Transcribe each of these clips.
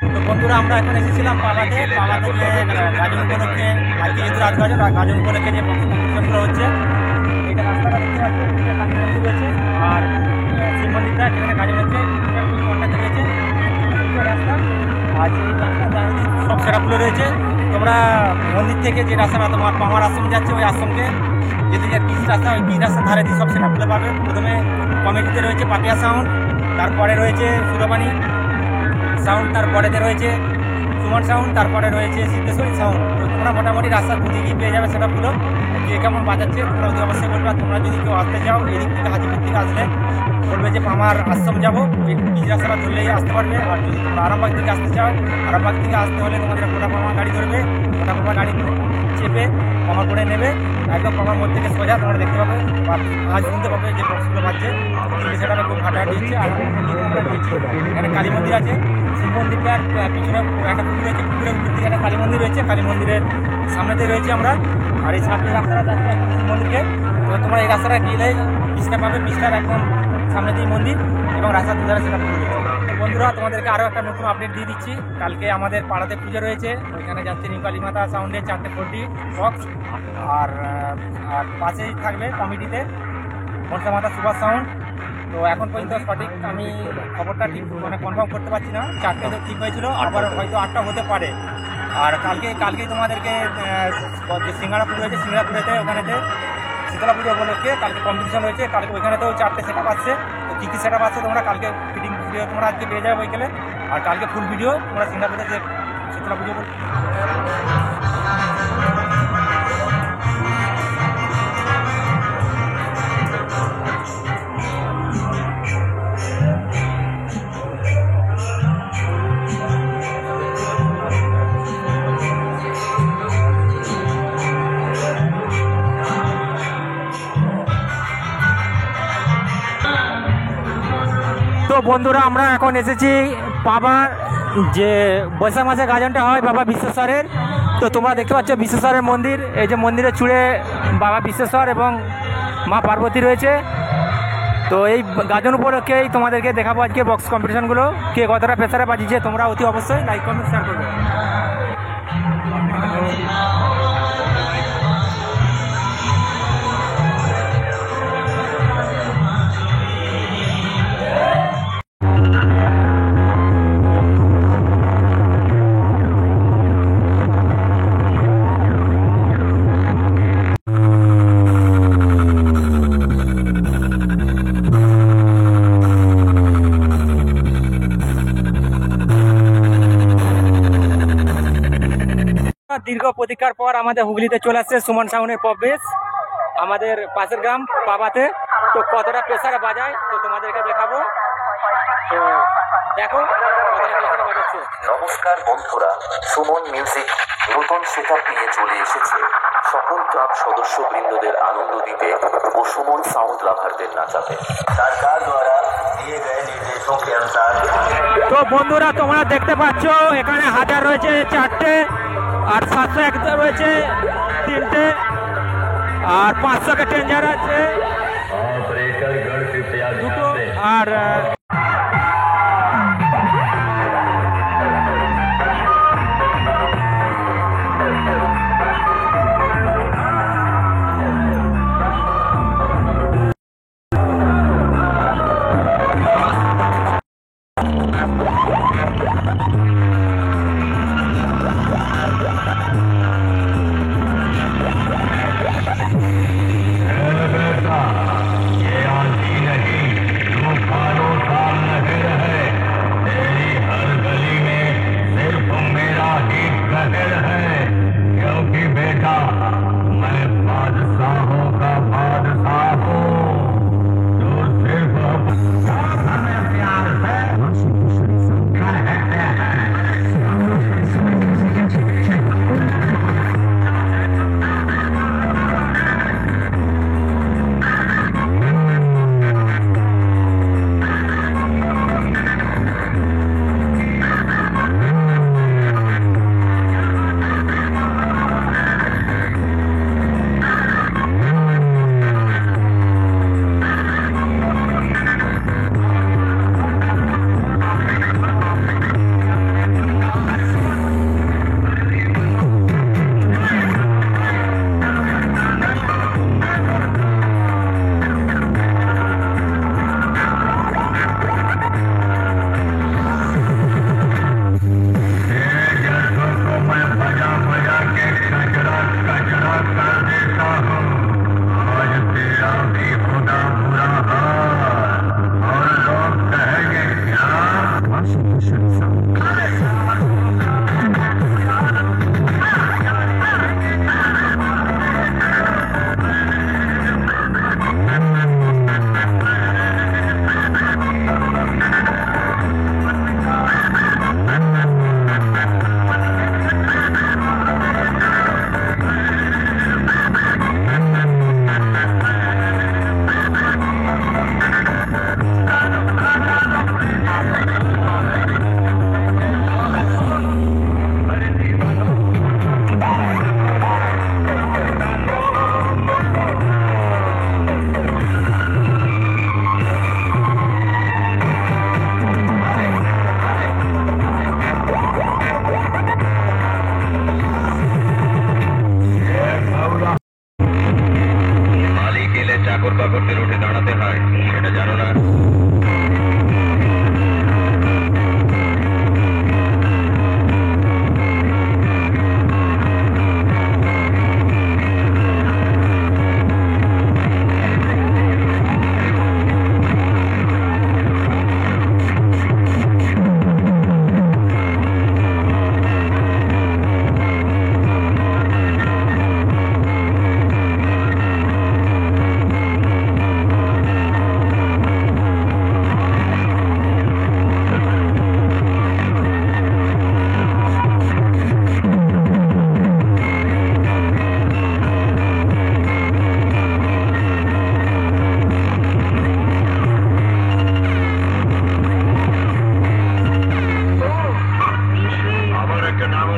তো বন্ধুরা আমরা এখন এসেছিলাম পালাতে যে গাজন উপলক্ষে আজকে যেহেতু রাজগাজন আর গাজন উপলক্ষে যে কম্পিটিশনগুলো হচ্ছে এইটা রাস্তাটা দেখতে পাচ্ছি কালী মন্দির রয়েছে আর শিব মন্দিরটা যেখানে গাজন হচ্ছে কন্ট্যাক্ট রয়েছে রাস্তা আর এই রাস্তা সব সেটাগুলো রয়েছে। তোমরা মন্দির থেকে যে রাস্তাটা তোমার পামার আশ্রম যাচ্ছে ওই আশ্রমকে যেতে যে পিচ রাস্তা ওই পিচ রাস্তার ধারে দিয়ে সব সেটাগুলো পাবে। প্রথমে কমিটিতে রয়েছে পাপিয়া সাউন্ড, তারপরে রয়েছে সুরবাণী সাউন্ড, তারপরেতে রয়েছে সুমন সাউন্ড, তারপরে রয়েছে সিদ্ধেশ্বরী সাউন্ড। তো তোমরা মোটামুটি রাস্তার দুদিকে গিয়ে পেয়ে যাবে সেটাগুলো যে কেমন বাজাচ্ছে তোমরা যদি অবশ্যই বলবে। তোমরা যদি কেউ আসতে চাও এদিক থেকে হাজিপুর থেকে আসলে বলবে যে পামার আশ্রম যাবো, এই পিচ রাস্তাটা ধরলেই আসতে পারবে। আর যদি তোমরা আরামবাগ থেকে আসতে চাও, আরামবাগ থেকে আসতে হলে তোমাদের গোটা পামা গাড়ি ধরবে, গোটা পামা গাড়ি চেপে পামার করে নেবে একদম পামার মধ্যে থেকে সোজা তোমরা দেখতে পাবে আজ শুনতে পাবে যে বক্সগুলো বাজছে সেটা খুব হাঁটাহাঁটি দিচ্ছে। আর এখানে কালী মন্দির আছে, শিব মন্দিরটার পিছনে একটা পুকুর রয়েছে, পুকুরের উপর দিকে একটা কালী মন্দির রয়েছে, কালী মন্দিরের সামনেতে রয়েছে আমরা। আর এই সামনে রাস্তাটা যাচ্ছে শিব মন্দিরকে। তো তোমরা এই রাস্তাটা গেলে পিসটা পাবে, পিসটার একদম সামনেতেই মন্দির এবং রাস্তার দুধারে সেটা পুকুর রয়েছে। বন্ধুরা তোমাদেরকে আরও একটা নতুন আপডেট দিয়ে দিচ্ছি। কালকে আমাদের পাড়াতে পুজো রয়েছে, ওইখানে যাচ্ছে নিউ কালী মাতা সাউন্ডের 4টে 4D বক্স। আর পাশেই থাকবে কমিটিতে মনসা মাতা সুভাষ সাউন্ড। তো এখন পর্যন্ত সঠিক আমি খবরটা ঠিক মানে কনফার্ম করতে পারছি না, 4টে তো ঠিক হয়েছিল, আবার হয়তো 8টা হতে পারে। আর কালকেই তোমাদেরকে যে সিঙ্গারাপুর রয়েছে, সিঙ্গারাপুরেতে ওখানেতে শীতলা পুজো উপলক্ষে কালকে কম্পিটিশন হয়েছে। কালকে ওইখানেতেও 4টে সেট আপ আসছে। তো কী কী সেট আপ আসছে তোমরা কালকে ফিটিং ভিডিও তোমরা আজকে পেয়ে যাবে বইকেলে। আর কালকে ফুল ভিডিও তোমরা সিঙ্গাপুরে যে শীতলা পুজো বন্ধুরা আমরা এখন এসেছি বাবার যে বৈশাখ মাসে গাজনটা হয় বাবা বিশ্বেশ্বরের। তো তোমরা দেখতে পাচ্ছ বিশ্বেশ্বরের মন্দির, এই যে মন্দিরের চূড়ে বাবা বিশ্বেশ্বর এবং মা পার্বতী রয়েছে। তো এই গাজন উপলক্ষেই তোমাদেরকে দেখাবো আজকে বক্স কম্পিটিশনগুলো কে কতটা প্রেসারে বাজিয়েছে। তোমরা অতি অবশ্যই লাইক কমেন্ট শেয়ার করবে। দীর্ঘ প্রতীক্ষার পর আমাদের হুগলিতে চলে আসছে সুমন সাউন্ডের প্রবেশ আমাদের পাশের গ্রাম পাবাতে। তো কতটা প্রেসারে বাজায় তো তোমাদেরকে দেখাবো, তো দেখো কতটা প্রেসারে বাজাচ্ছে। নমস্কার বন্ধুরা, সুমন মিউজিক নতুন সেটআপ নিয়ে চলে এসেছে সকল ক্লাব সদস্যবৃন্দদের আনন্দ দিতে ও সুমন সাউন্ড লাভারদের নাচাতে। সরকার দ্বারা দিয়ে গয়ে নির্দেশों के अनुसार তো বন্ধুরা তোমরা দেখতে পাচ্ছ এখানে 1000 রয়েছে 4টে, আর 701 রয়েছে 3টে, আর 500 কে টেঞ্জার আছে 2টো। আর ये आती नहीं तूफानों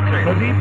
प्रदीप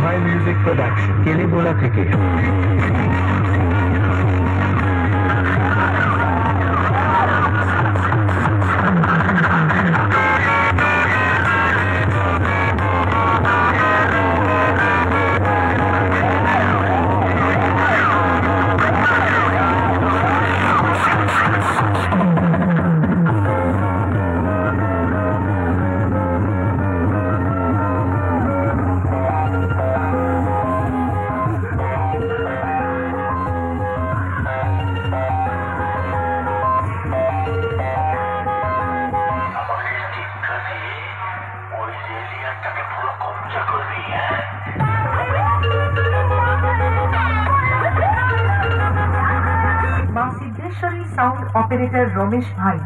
भाई म्यूजिक प्रोडक्शन केलीगोला থেকে सिद्धेश्वरी साउंड ऑपरेटर रमेश भाई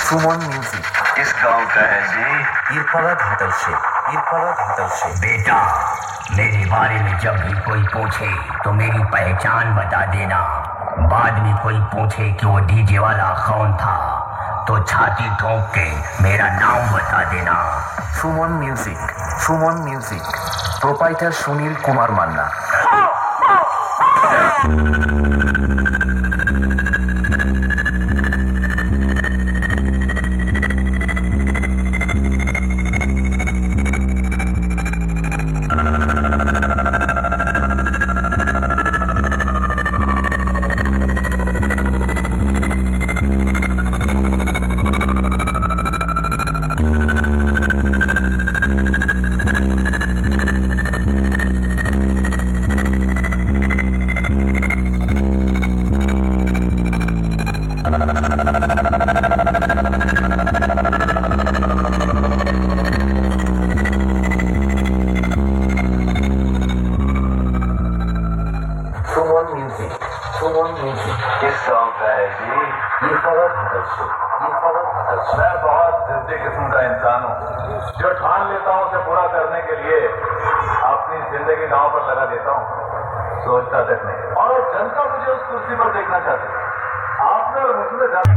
सुमन म्यूजिक किस गांव का है जी? इरफाला घाटल से बेटा, मेरे बारे में जब भी कोई पूछे तो मेरी पहचान बता देना। बाद में कोई पूछे कि वो डीजे वाला कौन था तो छाती ठोक के मेरा नाम बता देना। सुमन म्यूजिक प्रोपाइटर सुनील कुमार मान्ना। सुमन म्यूजिक किस गांव का है जी? इरफाला घाटल से मैं बहुत जिद्दी किस्म का इंसान हूँ जो ठान लेता हूँ उसे पूरा करने के लिए अपनी जिंदगी दांव पर लगा देता हूँ, सोचता तक नहीं। और जनता मुझे उस कुर्सी पर देखना चाहती है। आपने और मुझमें ज्यादा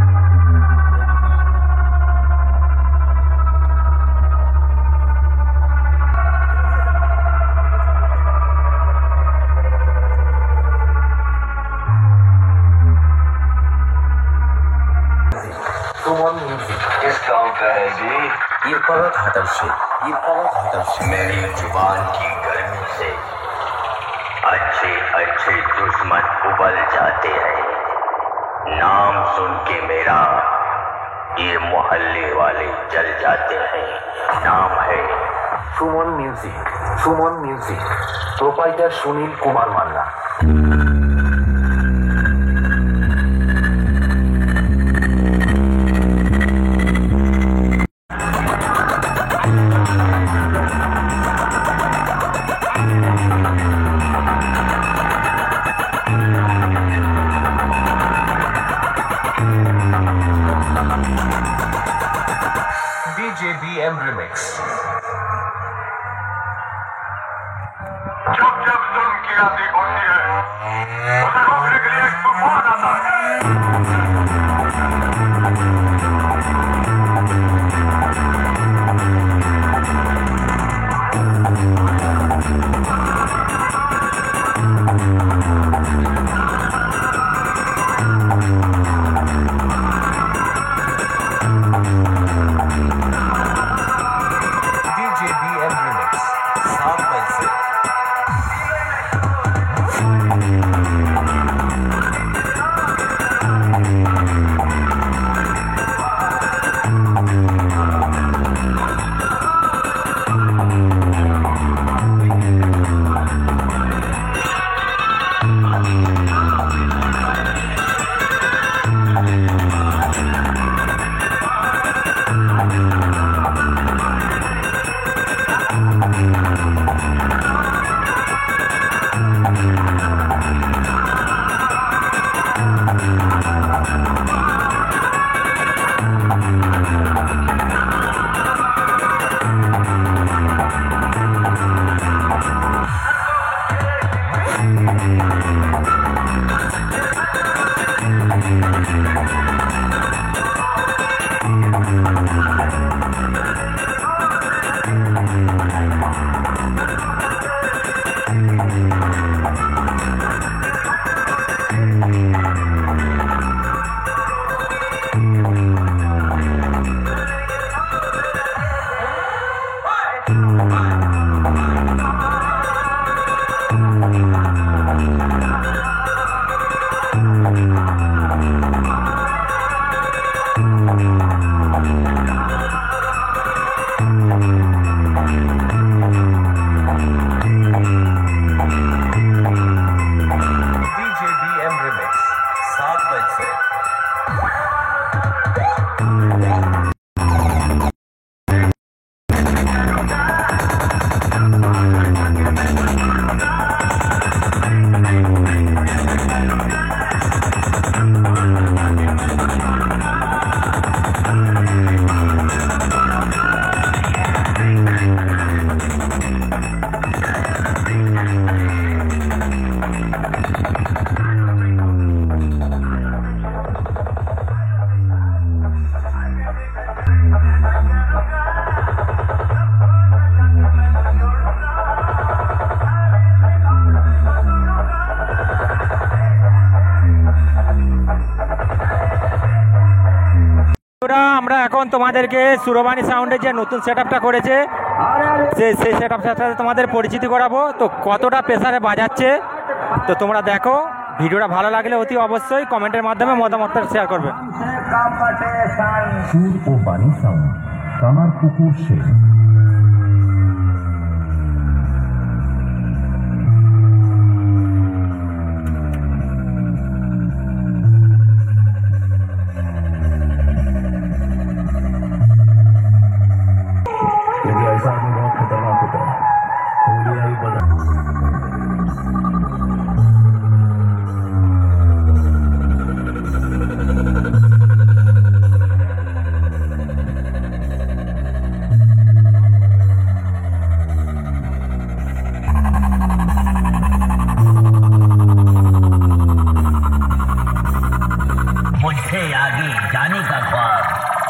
सुमन म्यूजिक किस गांव का है जी? इरफाला घाटल से मेरी जुबान की गर्मी से अच्छे दुश्मन उबल जाते हैं। नाम सुन के मेरा ये मोहल्ले वाले जल जाते हैं। नाम है सुमन म्यूजिक प्रोपाइटर सुनील कुमार मान्ना। DJBM Remix. जब जब जुल्म की आंधी उठती है उसे रोकने के लिए एक तूफान आता है। DJBM Remix 7 मई से। DJBM Remix 7 मई से। আমরা এখন তোমাদেরকে সুরবাণী সাউন্ডের যে নতুন সেটআপটা করেছে সেই সেটআপটার সাথে তোমাদের পরিচিতি করাবো। তো কতটা প্রেসারে বাজাচ্ছে তো তোমরা দেখো। ভিডিওটা ভালো লাগলে অতি অবশ্যই কমেন্টের মাধ্যমে মতামতটা শেয়ার করবে। সুর ও বাণী সাউন্ড কামারপুকুর শেখ। यदि ऐसा आदमी बहुत खतरनाक होता है होलिया ही बजा। मुझसे आगे जाने का ख्वाब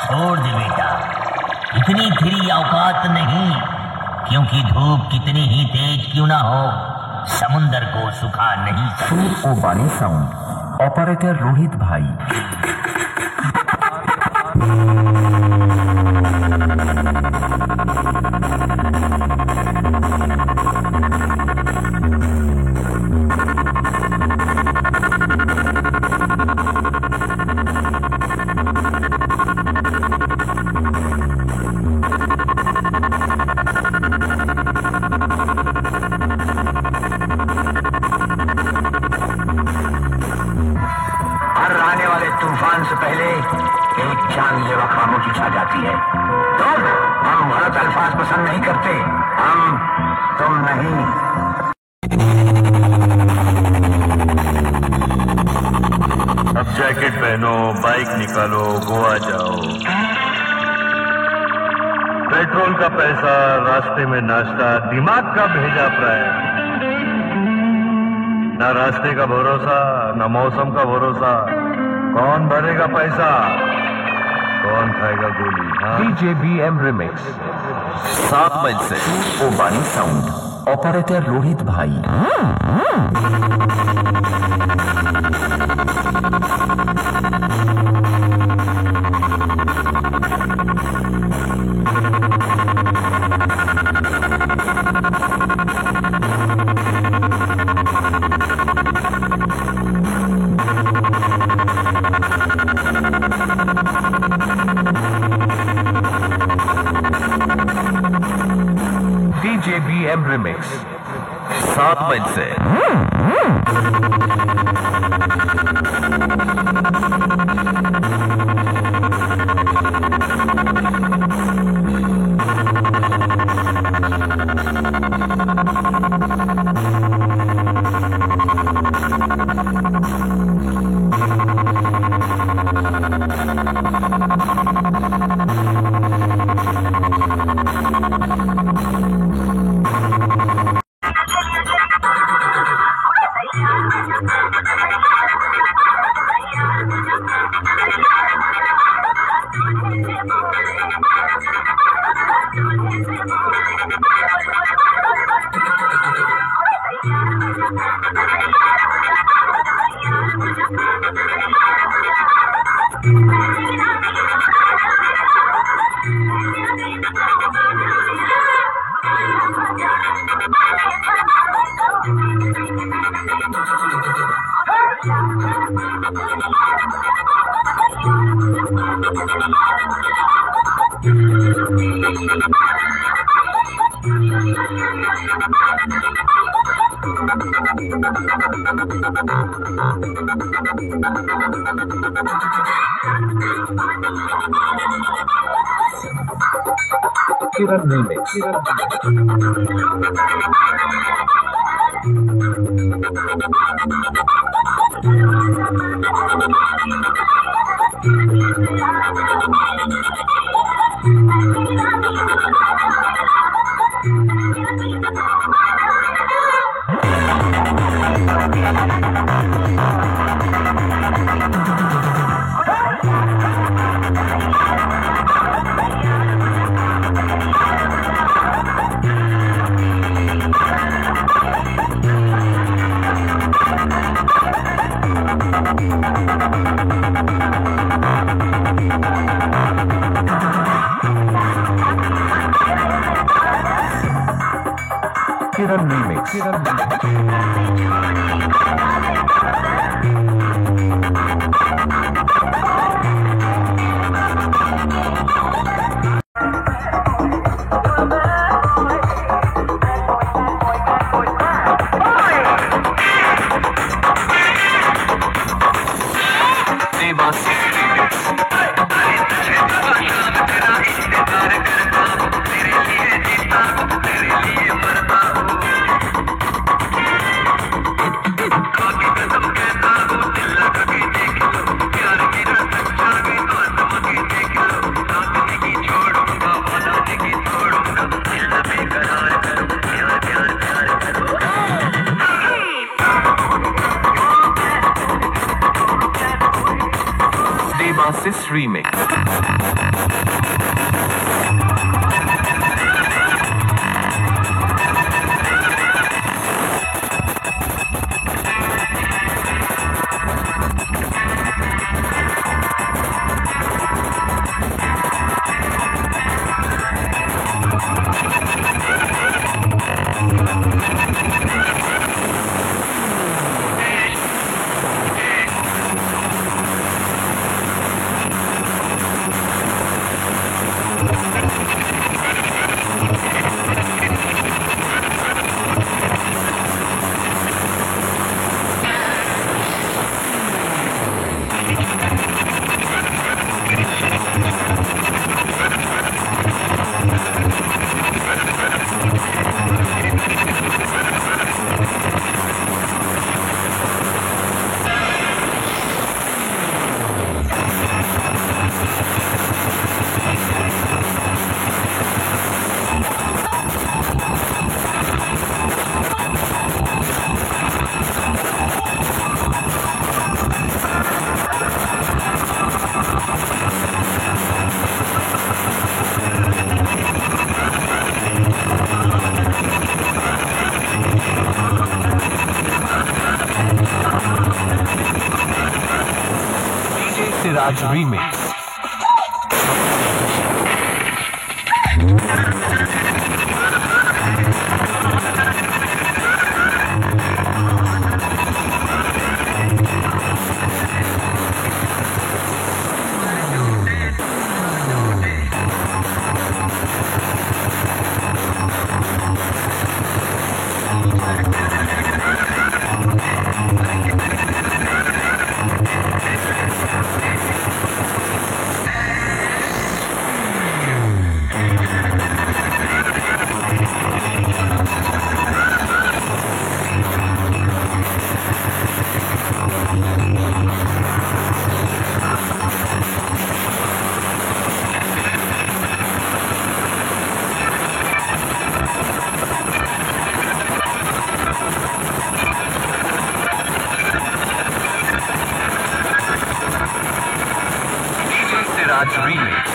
छोड़ दे बेटा, इतनी फिरी औकात नहीं, क्योंकि धूप कितनी ही तेज क्यों ना हो समुंदर को सुखा नहीं सकती। সুর ও বাণী সাউন্ড অপারেটর রোহিত ভাই। हर आने वाले तूफान से पहले एक जानलेवा खामोशी छा जाती है। हम गलत अल्फाज पसंद नहीं करते, हम तुम नहीं। अब जैकेट पहनो, बाइक निकालो, गोवा जाओ। पेट्रोल का पैसा, रास्ते में नाश्ता, दिमाग का भेजा प्राय। ना रास्ते का भरोसा, ना मौसम का भरोसा। कौन भरेगा पैसा, कौन खाएगा गोली? DJBM Remix 7 মাইল से ওবানি সাউন্ড অপারেটর রোহিত ভাই। DJBM Remix 7 माइल से Kiran Remix Kiran Remix Devasis Remix राज रीमिक्स। Raj Remix।